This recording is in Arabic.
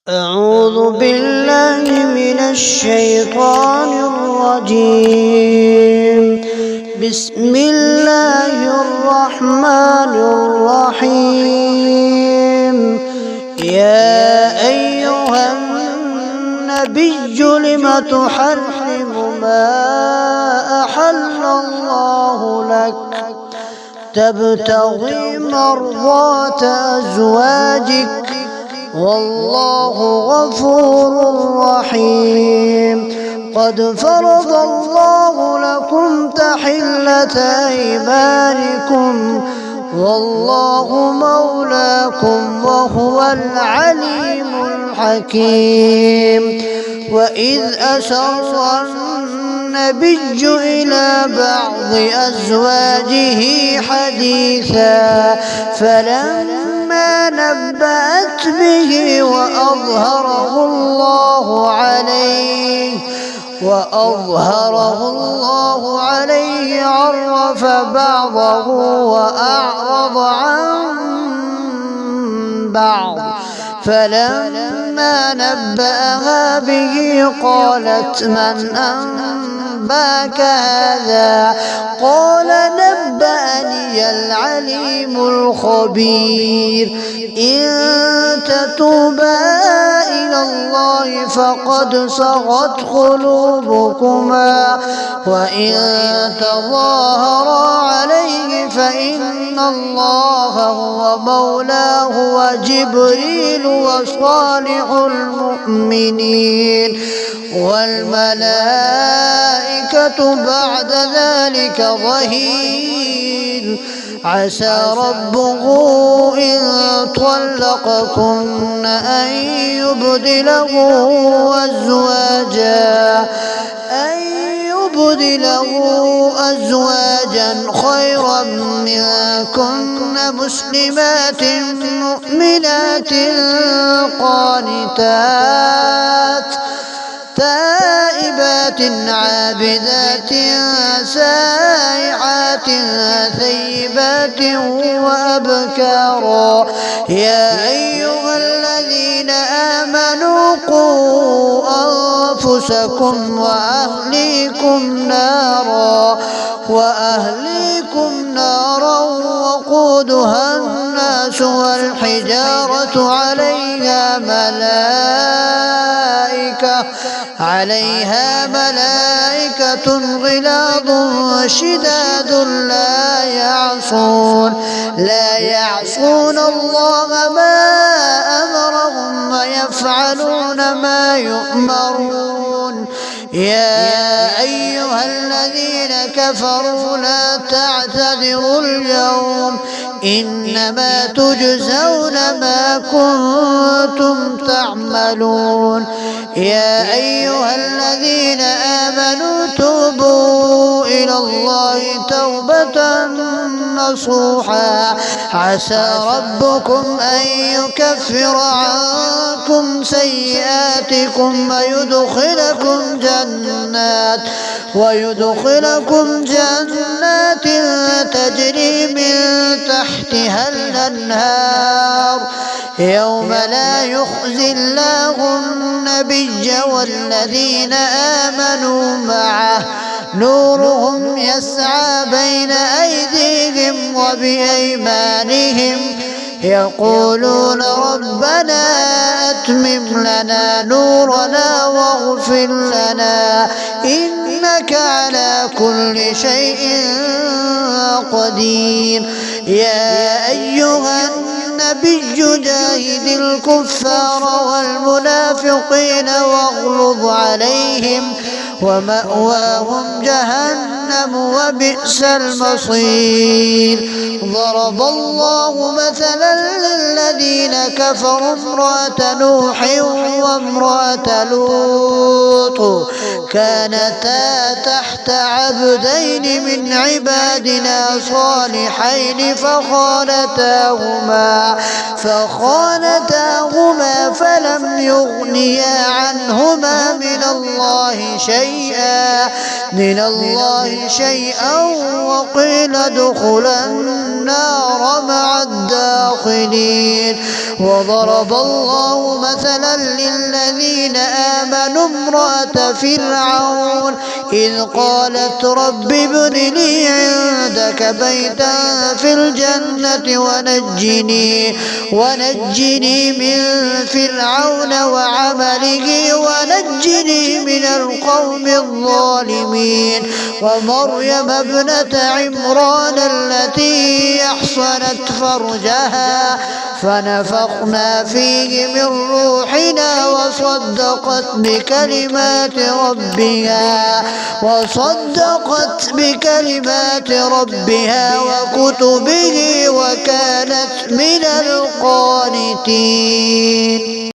أعوذ بالله من الشيطان الرجيم. بسم الله الرحمن الرحيم. يا أيها النبي لم تحرم ما أحل الله لك تبتغي مرضات أزواجك والله غفور رحيم. قد فرض الله لكم تحلة أيمانكم والله مولاكم وهو العليم الحكيم. وإذ أسر النبي إلى بعض أزواجه حديثا فلما نبأت به وأظهره الله عليه عرف بعضه وأعرض عن بعض. فلما نبأها به قالت من أنباك هذا؟ قال نبأني العليم الخبير. إن تتوبا إلى الله فقد صغت قلوبكما وإن تظاهرا عليه فإن الله هو مولاه وجبريل وصالح المؤمنين والملائكة بعد ذلك ظهير. عسى ربه إن طلقكن أن يبدله أزواجا خيرا منكن مسلمات مؤمنات قانتات تائبات عابدات سائحات ثيبات وأبكارا. يا أيها الذين آمنوا قوا أنفسكم وأهليكم نارا وقودها الناس والحجارة عليها ملائكة غلاظ شداد لا يعصون الله ما أمرهم ويفعلون ما يؤمرون. يا أيها الذين كفروا لا تعتذروا اليوم إنما تجزون ما كنتم تعملون. يا أيها الذين آمنوا توبوا إلى الله توبة نصوحا دعا ربكم أن يكفر عنكم سيئاتكم ويدخلكم جنات تجري من تحتها الأنهار يوم لا يخزي الله النبي والذين آمنوا معه نورهم يسعى بين أيديهم وبأيمانهم يقولون ربنا أتمم لنا نورنا واغفر لنا إنك على كل شيء قدير. يا أيها النبي جاهد الكفار والمنافقين واغلظ عليهم ومأواهم جهنم وبئس المصير. ضرب الله مثلا للذين كفروا امرأة نوح وامرأة لوط كانتا تحت عبدين من عبادنا صالحين فخانتاهما فلم يغنيا عنهما من الله شيئا وقيل ادخلا النار مع الداخلين. وضرب الله مثلا للذين آمنوا امرأة فرعون إذ قالت رب ابن لي عندك بيتا في الجنة ونجني من فرعون وعمله ونجني من القوم الظالمين. ومريم ابنة عمران التي أحصنت فرجها فنفخنا فيه من روحنا وصدقت بكلمات ربها وكتبه وكانت من القانتين.